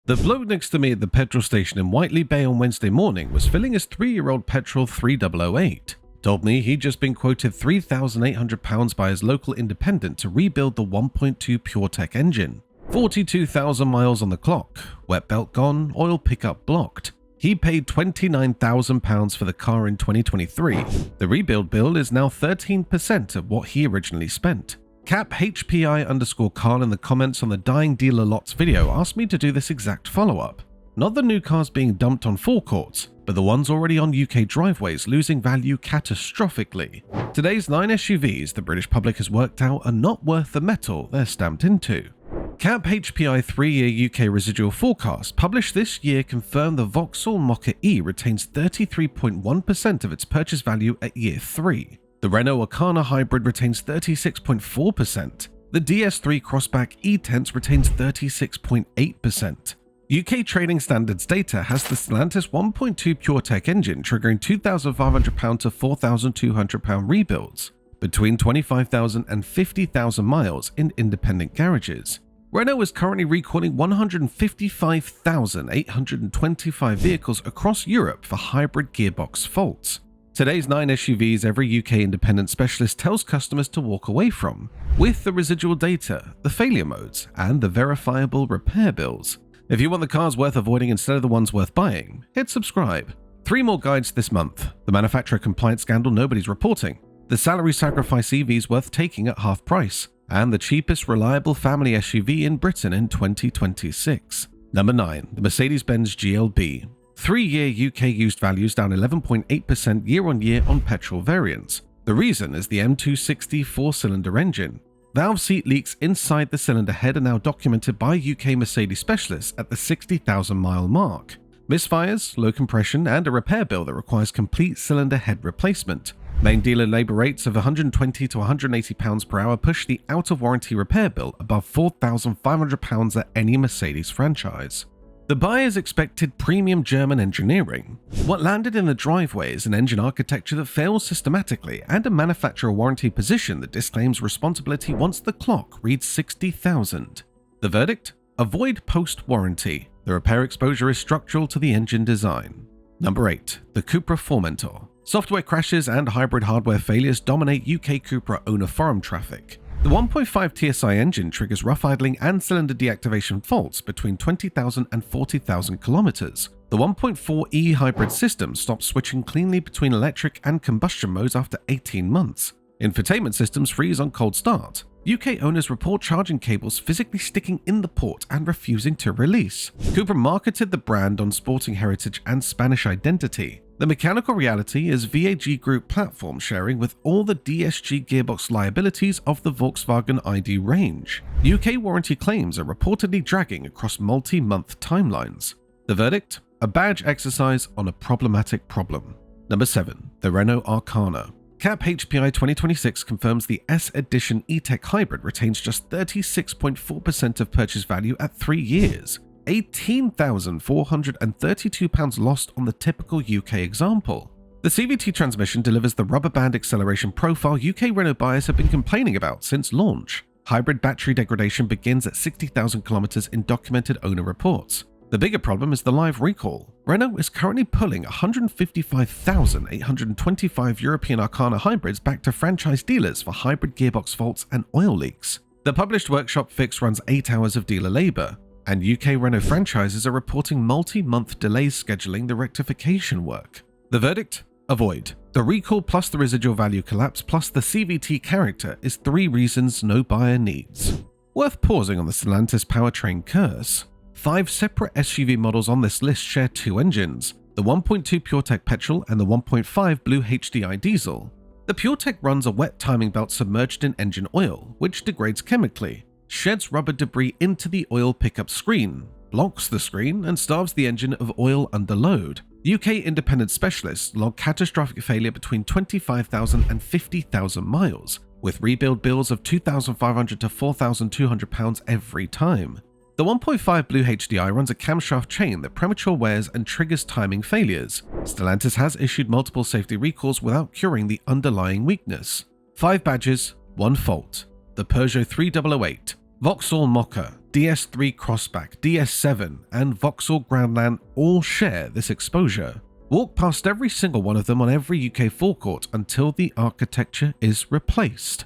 The bloke next to me at the petrol station in Whiteley Bay on Wednesday morning was filling his 3-year-old petrol 3008. Told me he'd just been quoted £3,800 by his local independent to rebuild the 1.2 PureTech engine. 42,000 miles on the clock, wet belt gone, oil pickup blocked. He paid £29,000 for the car in 2023. The rebuild bill is now 13% of what he originally spent. CAP HPI _Carl in the comments on the Dying Dealer Lots video asked me to do this exact follow-up. Not the new cars being dumped on forecourts, but the ones already on UK driveways losing value catastrophically. Today's 9 SUVs the British public has worked out are not worth the metal they're stamped into. CAP HPI 3-year UK residual forecast published this year confirmed the Vauxhall Mokka E retains 33.1% of its purchase value at year 3. The Renault Arkana hybrid retains 36.4%. The DS3 Crossback E-Tense retains 36.8%. UK Trading Standards data has the Stellantis 1.2 PureTech engine triggering £2,500 to £4,200 rebuilds between 25,000 and 50,000 miles in independent garages. Renault is currently recalling 155,825 vehicles across Europe for hybrid gearbox faults. Today's 9 SUVs every UK independent specialist tells customers to walk away from, with the residual data, the failure modes, and the verifiable repair bills. If you want the cars worth avoiding instead of the ones worth buying, hit subscribe. 3 more guides this month: the manufacturer compliance scandal nobody's reporting, the salary sacrifice EVs worth taking at half price, and the cheapest reliable family SUV in Britain in 2026. Number 9. The Mercedes-Benz GLB. 3-year UK used values down 11.8% year-on-year on petrol variants. The reason is the M260 4-cylinder engine. Valve seat leaks inside the cylinder head are now documented by UK Mercedes specialists at the 60,000 mile mark. Misfires, low compression, and a repair bill that requires complete cylinder head replacement. Main dealer labour rates of £120 to £180 per hour push the out-of-warranty repair bill above £4,500 at any Mercedes franchise. The buyers expected premium German engineering. What landed in the driveway is an engine architecture that fails systematically and a manufacturer warranty position that disclaims responsibility once the clock reads 60,000. The verdict? Avoid post-warranty. The repair exposure is structural to the engine design. Number 8. The Cupra Formentor. Software crashes and hybrid hardware failures dominate UK Cupra owner forum traffic. The 1.5 TSI engine triggers rough idling and cylinder deactivation faults between 20,000 and 40,000 kilometers. The 1.4E hybrid system stops switching cleanly between electric and combustion modes after 18 months. Infotainment systems freeze on cold start. UK owners report charging cables physically sticking in the port and refusing to release. Cupra marketed the brand on sporting heritage and Spanish identity. The mechanical reality is VAG Group platform sharing with all the DSG gearbox liabilities of the Volkswagen ID range. UK warranty claims are reportedly dragging across multi-month timelines. The verdict? A badge exercise on a problematic problem. Number 7. The Renault Arkana. CAP HPI 2026 confirms the S Edition E-Tech Hybrid retains just 36.4% of purchase value at 3 years. £18,432 lost on the typical UK example. The CVT transmission delivers the rubber band acceleration profile UK Renault buyers have been complaining about since launch. Hybrid battery degradation begins at 60,000 kilometers in documented owner reports. The bigger problem is the live recall. Renault is currently pulling 155,825 European Arkana hybrids back to franchise dealers for hybrid gearbox faults and oil leaks. The published workshop fix runs 8 hours of dealer labour, and UK Renault franchises are reporting multi-month delays scheduling the rectification work. The verdict? Avoid. The recall plus the residual value collapse plus the CVT character is 3 reasons no buyer needs. Worth pausing on the Stellantis powertrain curse. 5 separate SUV models on this list share 2 engines, the 1.2 PureTech petrol and the 1.5 Blue HDI diesel. The PureTech runs a wet timing belt submerged in engine oil, which degrades chemically, sheds rubber debris into the oil pickup screen, blocks the screen, and starves the engine of oil under load. UK independent specialists log catastrophic failure between 25,000 and 50,000 miles, with rebuild bills of £2,500 to £4,200 every time. The 1.5 Blue HDI runs a camshaft chain that premature wears and triggers timing failures. Stellantis has issued multiple safety recalls without curing the underlying weakness. 5 badges, 1 fault. The Peugeot 3008. Vauxhall Mokka. DS3 Crossback, DS7, and Vauxhall Grandland all share this exposure. Walk past every single one of them on every UK forecourt until the architecture is replaced.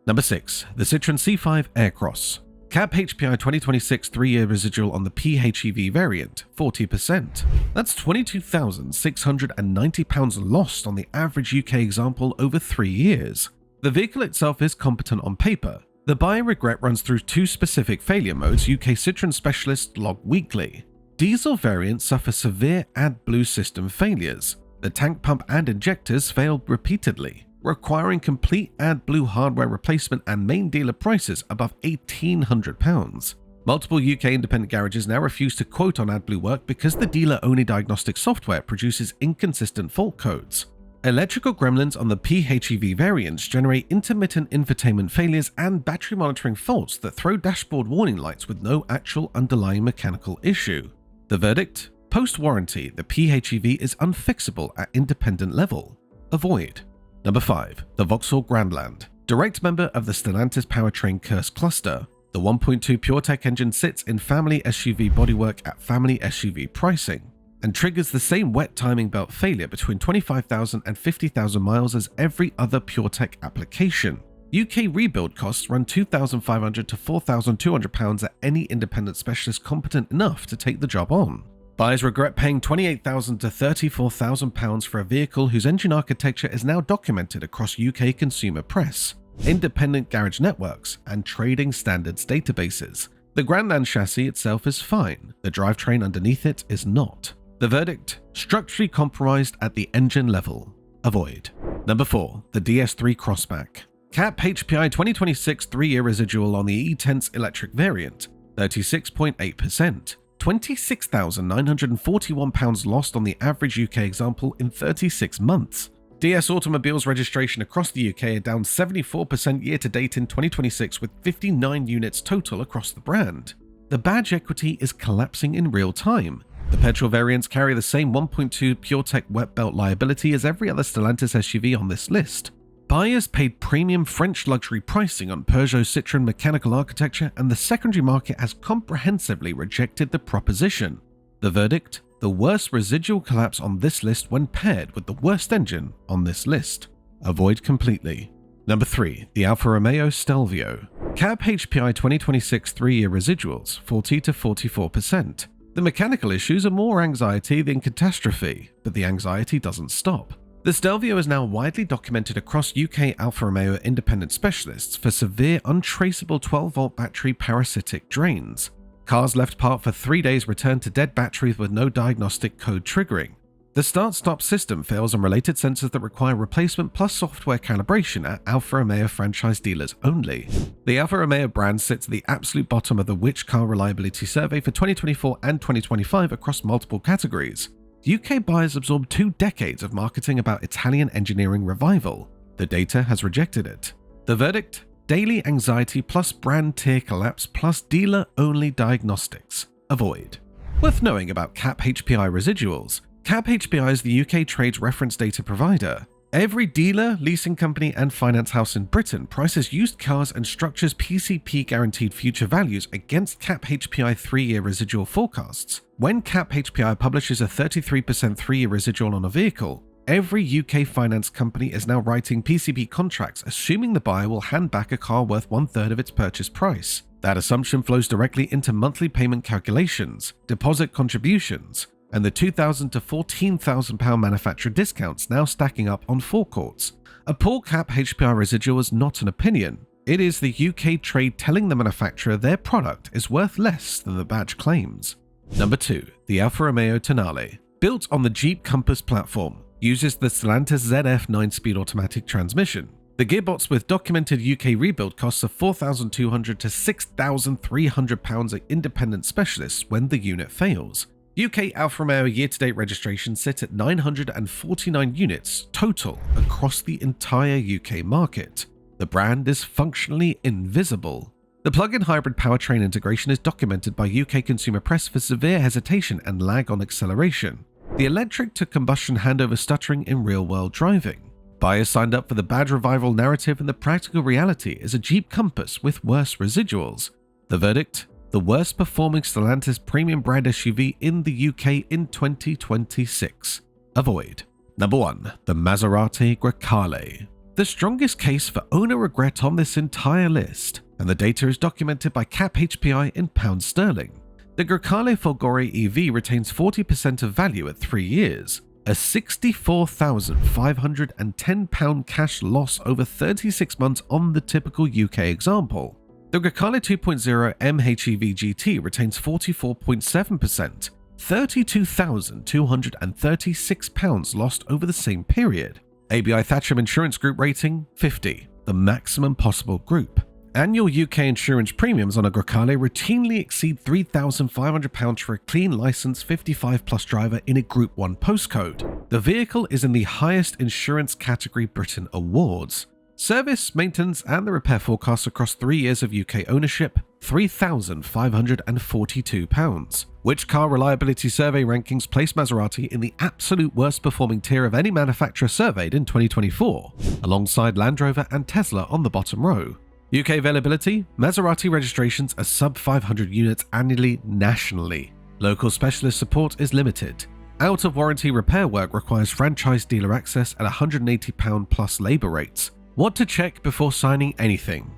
Number 6. The Citroen C5 Aircross. CAP HPI 2026 3-year residual on the PHEV variant, 40%. That's £22,690 lost on the average UK example over 3 years. The vehicle itself is competent on paper. The buyer regret runs through 2 specific failure modes UK Citroen specialists log weekly. Diesel variants suffer severe AdBlue system failures. The tank pump and injectors failed repeatedly, requiring complete AdBlue hardware replacement and main dealer prices above £1,800. Multiple UK independent garages now refuse to quote on AdBlue work because the dealer-only diagnostic software produces inconsistent fault codes. Electrical gremlins on the PHEV variants generate intermittent infotainment failures and battery monitoring faults that throw dashboard warning lights with no actual underlying mechanical issue. The verdict? Post-warranty, the PHEV is unfixable at independent level. Avoid. Number 5. The Vauxhall Grandland. Direct member of the Stellantis powertrain curse cluster. The 1.2 PureTech engine sits in family SUV bodywork at family SUV pricing, and triggers the same wet timing belt failure between 25,000 and 50,000 miles as every other PureTech application. UK rebuild costs run £2,500 to £4,200 at any independent specialist competent enough to take the job on. Buyers regret paying £28,000 to £34,000 for a vehicle whose engine architecture is now documented across UK consumer press, independent garage networks, and trading standards databases. The Grandland chassis itself is fine, the drivetrain underneath it is not. The verdict? Structurally compromised at the engine level. Avoid. Number 4. The DS3 Crossback. CAP HPI 2026 3-year residual on the E-Tense electric variant, 36.8%. £26,941 lost on the average UK example in 36 months. DS Automobiles registration across the UK are down 74% year-to-date in 2026 with 59 units total across the brand. The badge equity is collapsing in real time. The petrol variants carry the same 1.2 PureTech wet belt liability as every other Stellantis SUV on this list. Buyers paid premium French luxury pricing on Peugeot Citroën mechanical architecture, and the secondary market has comprehensively rejected the proposition. The verdict? The worst residual collapse on this list when paired with the worst engine on this list. Avoid completely. Number 3. The Alfa Romeo Stelvio. CAP HPI 2026 3-year residuals, 40 to 44%. The mechanical issues are more anxiety than catastrophe, but the anxiety doesn't stop. The Stelvio is now widely documented across UK Alfa Romeo independent specialists for severe untraceable 12-volt battery parasitic drains. Cars left parked for 3 days return to dead batteries with no diagnostic code triggering. The start-stop system fails on related sensors that require replacement plus software calibration at Alfa Romeo franchise dealers only. The Alfa Romeo brand sits at the absolute bottom of the Which Car Reliability Survey for 2024 and 2025 across multiple categories. UK buyers absorbed 2 decades of marketing about Italian engineering revival. The data has rejected it. The verdict? Daily anxiety plus brand tier collapse plus dealer-only diagnostics. Avoid. Worth knowing about CAP HPI residuals. CAP HPI is the UK trade's reference data provider. Every dealer, leasing company, and finance house in Britain prices used cars and structures PCP guaranteed future values against CAP HPI 3-year residual forecasts. When CAP HPI publishes a 33% 3-year residual on a vehicle, every UK finance company is now writing PCP contracts assuming the buyer will hand back a car worth 1/3 of its purchase price. That assumption flows directly into monthly payment calculations, deposit contributions, and the £2,000 to £14,000 manufacturer discounts now stacking up on forecourts. A poor CAP HPI residual is not an opinion. It is the UK trade telling the manufacturer their product is worth less than the badge claims. Number 2. The Alfa Romeo Tonale. Built on the Jeep Compass platform, uses the Stellantis ZF 9-speed automatic transmission. The gearbox with documented UK rebuild costs of £4,200 to £6,300 at independent specialists when the unit fails. UK Alfa Romeo year-to-date registration sit at 949 units total across the entire UK market. The brand is functionally invisible. The plug-in hybrid powertrain integration is documented by UK consumer press for severe hesitation and lag on acceleration. The electric to combustion handover stuttering in real-world driving. Buyers signed up for the badge revival narrative, and the practical reality is a Jeep Compass with worse residuals. The verdict? the worst performing Stellantis premium brand SUV in the UK in 2026. Avoid. Number 1. The Maserati Grecale. The strongest case for owner regret on this entire list, and the data is documented by CAP HPI in pounds sterling. The Grecale Folgore EV retains 40% of value at 3 years, a £64,510 cash loss over 36 months on the typical UK example. The Grecale 2.0 MHEV GT retains 44.7%, £32,236 lost over the same period. ABI Thatcham Insurance Group rating 50, the maximum possible group. Annual UK insurance premiums on a Grecale routinely exceed £3,500 for a clean licensed 55 plus driver in a Group 1 postcode. The vehicle is in the highest insurance category Britain awards. Service, maintenance and the repair forecast across 3 years of UK ownership, £3,542. Which car reliability survey rankings place Maserati in the absolute worst performing tier of any manufacturer surveyed in 2024, alongside Land Rover and Tesla on the bottom row? UK availability: Maserati registrations are sub 500 units annually nationally. Local specialist support is limited. Out of warranty repair work requires franchise dealer access at £180 plus labour rates. What to check before signing anything?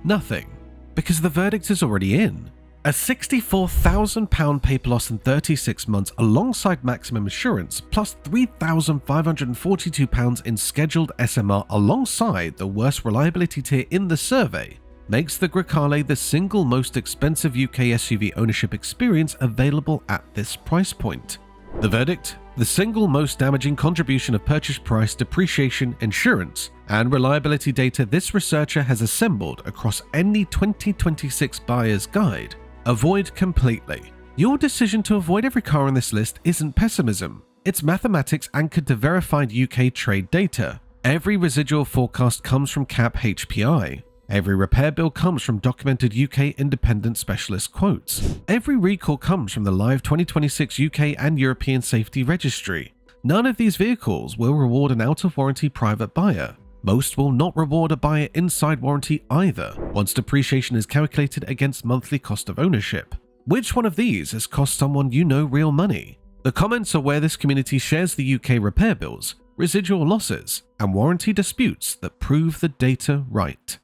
Nothing, because the verdict is already in. A £64,000 paper loss in 36 months alongside maximum insurance, plus £3,542 in scheduled SMR alongside the worst reliability tier in the survey, makes the Grecale the single most expensive UK SUV ownership experience available at this price point. The verdict: the single most damaging contribution of purchase price, depreciation, insurance, and reliability data this researcher has assembled across any 2026 buyer's guide. Avoid completely. Your decision to avoid every car on this list isn't pessimism. It's mathematics anchored to verified UK trade data. Every residual forecast comes from CAP HPI. Every repair bill comes from documented UK independent specialist quotes. Every recall comes from the live 2026 UK and European Safety Registry. None of these vehicles will reward an out-of-warranty private buyer. Most will not reward a buyer inside warranty either, once depreciation is calculated against monthly cost of ownership. Which one of these has cost someone you know real money? The comments are where this community shares the UK repair bills, residual losses, and warranty disputes that prove the data right.